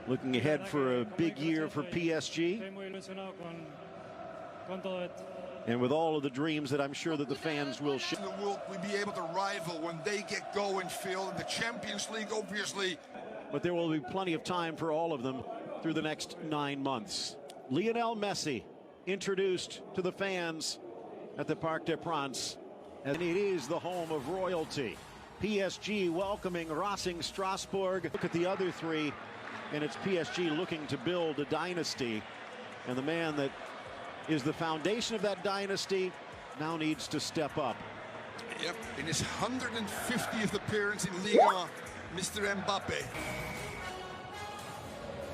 Looking ahead for a big year for PSG. And with all of the dreams that I'm sure that the fans will share. Will we be able to rival when they get going, Phil? In the Champions League, obviously. But there will be plenty of time for all of them through the next 9 months. Lionel Messi introduced to the fans at the Parc des Princes. And it is the home of royalty. PSG welcoming Racing Strasbourg. Look at the other three, and it's PSG looking to build a dynasty. And the man that is the foundation of that dynasty now needs to step up. Yep, in his 150th appearance in Liga, Mr. Mbappe.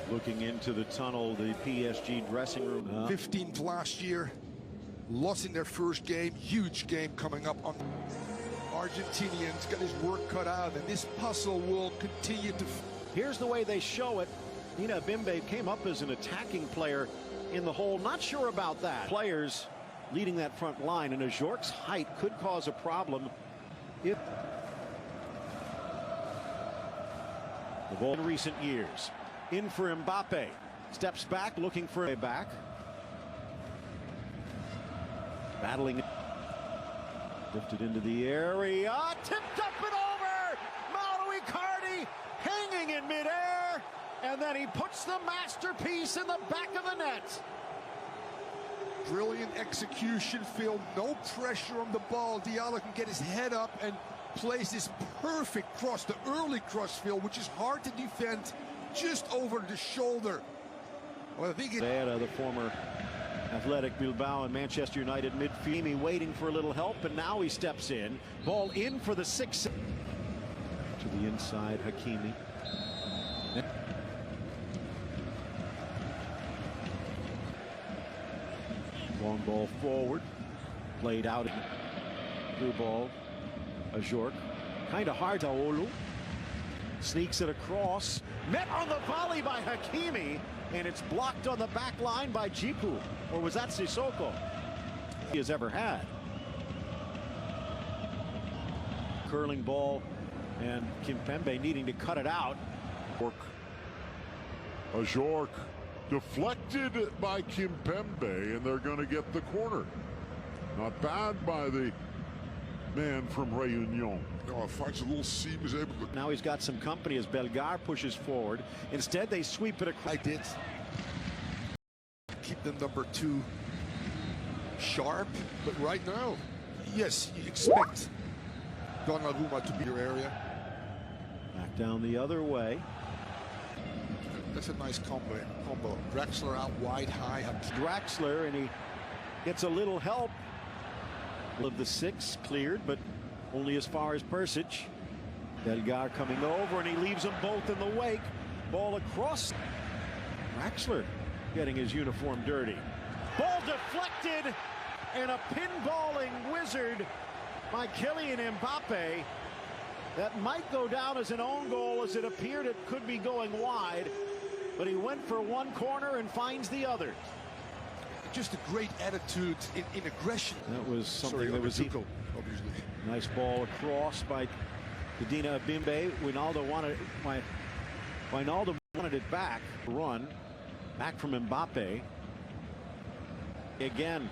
Looking into the tunnel, the PSG dressing room. 15th last year, lost in their first game, huge game coming up on. Argentinians got his work cut out, and this puzzle will continue to. Here's the way they show it. Nina Bimbe came up as an attacking player in the hole. Not sure about that. Players leading that front line, and Ajorc's height could cause a problem if the ball in recent years. In for Mbappe, steps back, looking for a back. Battling, lifted into the area, tipped up and over. Mauro Icardi hanging in midair, and then he puts the masterpiece in the back of the net. Brilliant execution, Phil. No pressure on the ball. Diallo can get his head up and plays this perfect cross, the early cross, Phil, which is hard to defend, just over the shoulder. Well, I think the former Athletic Bilbao and Manchester United midfield waiting for a little help, and now he steps in. Ball in for the 6. To the inside, Hakimi. Long ball forward, played out. Through ball, Ajorc. Kind of hard to Olu. Sneaks it across. Met on the volley by Hakimi, and it's blocked on the back line by Djikou. Or was that Sissoko? He has ever had. Curling ball, and Kimpembe needing to cut it out. Ajorc deflected by Kimpembe, and they're going to get the corner. Not bad by the man from Réunion. No, finds a little seam, is able to. Now he's got some company as Bellegarde pushes forward. Instead, they sweep it across. I did keep the number 2 sharp, but right now, yes, you expect Donnarumma to be your area. Back down the other way. That's a nice combo. Draxler out wide, high. Draxler, and he gets a little help. Of the 6 cleared, but only as far as Persic. Bellegarde coming over, and he leaves them both in the wake. Ball across. Draxler getting his uniform dirty. Ball deflected, and a pinballing wizard by Kylian Mbappe. That might go down as an own goal, as it appeared it could be going wide. But he went for one corner and finds the other. Just a great attitude in aggression. That was something that was equal, obviously. Nice ball across by Dina Bimbe. Wijnaldum wanted it back. Run back from Mbappe. Again,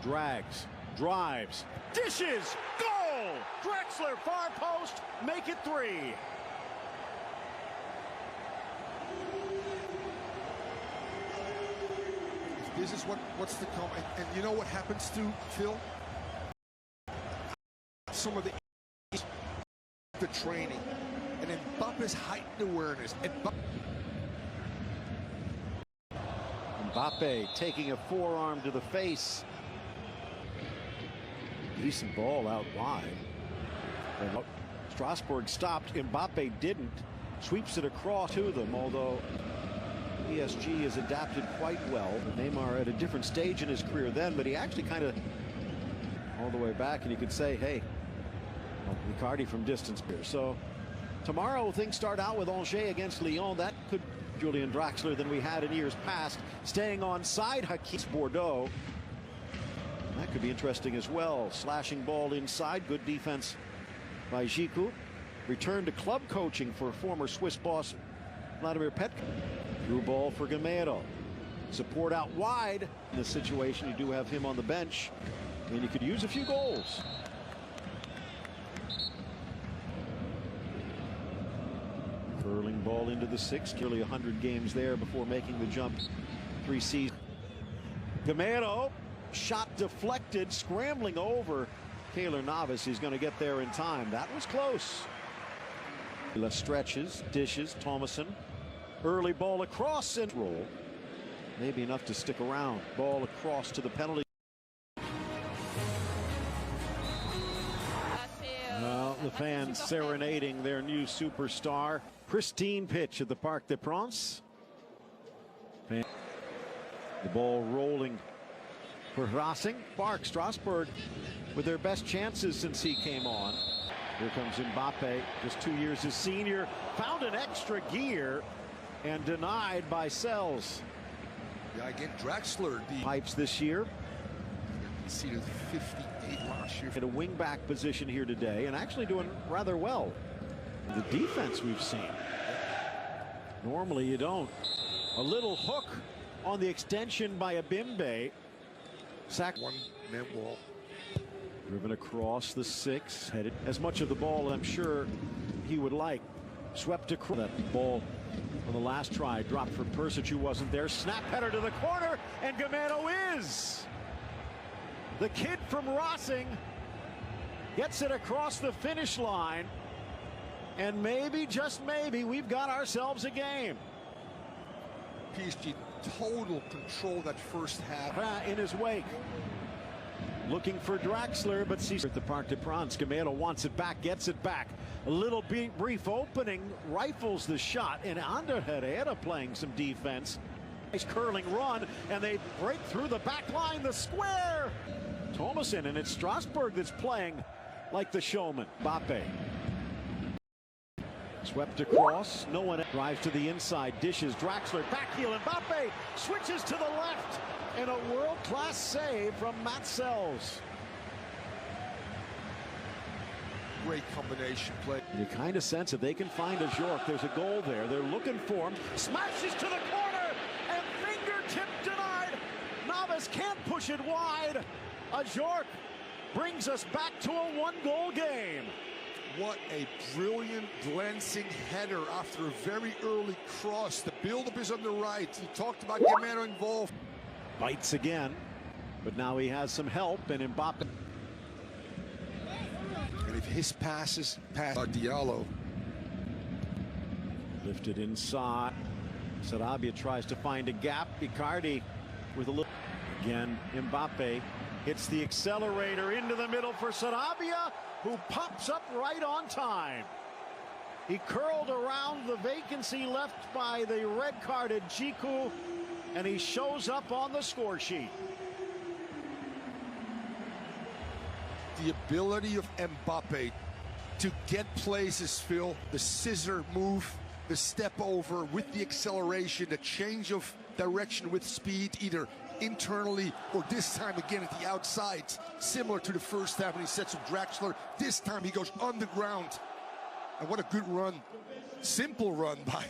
drags, drives, dishes, goal! Draxler, far post, make it 3. This is what's to come, and you know what happens to Phil? Some of the training, and Mbappe's heightened awareness. Mbappe taking a forearm to the face. Decent ball out wide. And Strasbourg stopped. Mbappe didn't. Sweeps it across to them, although PSG has adapted quite well. Neymar at a different stage in his career then, but he actually kind of all the way back, and you could say, hey, Icardi from distance here. So tomorrow things start out with Angers against Lyon. That could Julian Draxler than we had in years past. Staying on side, Hakimi Bordeaux. That could be interesting as well. Slashing ball inside. Good defense by Djikou. Return to club coaching for former Swiss boss Vladimir Petka. Through ball for Gamero. Support out wide. In this situation, you do have him on the bench, and you could use a few goals. Curling ball into the sixth. Nearly 100 games there before making the jump 3 seasons. Gamero, shot deflected, scrambling over Keylor Navas. He's going to get there in time. That was close. Stretches, dishes, Thomason. Early ball across and roll. Maybe enough to stick around. Ball across to the penalty. Well, the fans serenading their new superstar. Pristine pitch at the Parc des Princes. The ball rolling for Racing. Strasbourg with their best chances since he came on. Here comes Mbappe, just 2 years his senior. Found an extra gear and denied by Sells. Yeah, again, Draxler. The pipes this year. He seated 58 last year. In a wing-back position here today, and actually doing rather well. The defense we've seen. Normally you don't. A little hook on the extension by Abimbe. Sack. One-man ball. Driven across the six. Headed as much of the ball I'm sure he would like. Swept across that ball on the last try. Dropped for Persic, who wasn't there. Snap header to the corner, and Gamero is. The kid from Racing gets it across the finish line. And maybe, just maybe, we've got ourselves a game. PSG total control that first half. In his wake. Looking for Draxler, but sees at the Parc des Princes. Gamero wants it back, gets it back. A little brief opening, rifles the shot, and Ander Herrera playing some defense. Nice curling run, and they break through the back line, the square. Thomason, and it's Strasbourg that's playing like the showman. Mbappe. Swept across, no one drives to the inside, dishes, Draxler, backheel, Mbappe switches to the left, and a world-class save from Matt Sells. Great combination play. You kind of sense if they can find a Jork, there's a goal there. They're looking for him. Smashes to the corner, and fingertip denied. Navas can't push it wide. A Jork brings us back to a one-goal game. What a brilliant glancing header after a very early cross. The build-up is on the right. You talked about Gamero involved. Bites again, but now he has some help, and Mbappe. And if his passes pass Diallo. Lifted inside. Sarabia tries to find a gap. Icardi with a little. Again, Mbappe hits the accelerator into the middle for Sarabia, who pops up right on time. He curled around the vacancy left by the red-carded Djikou, and he shows up on the score sheet. The ability of Mbappe to get places, Phil, the scissor move, the step over with the acceleration, the change of direction with speed, either internally or this time again at the outside, similar to the first half when he sets up Draxler. This time he goes underground, and what a good run, simple run by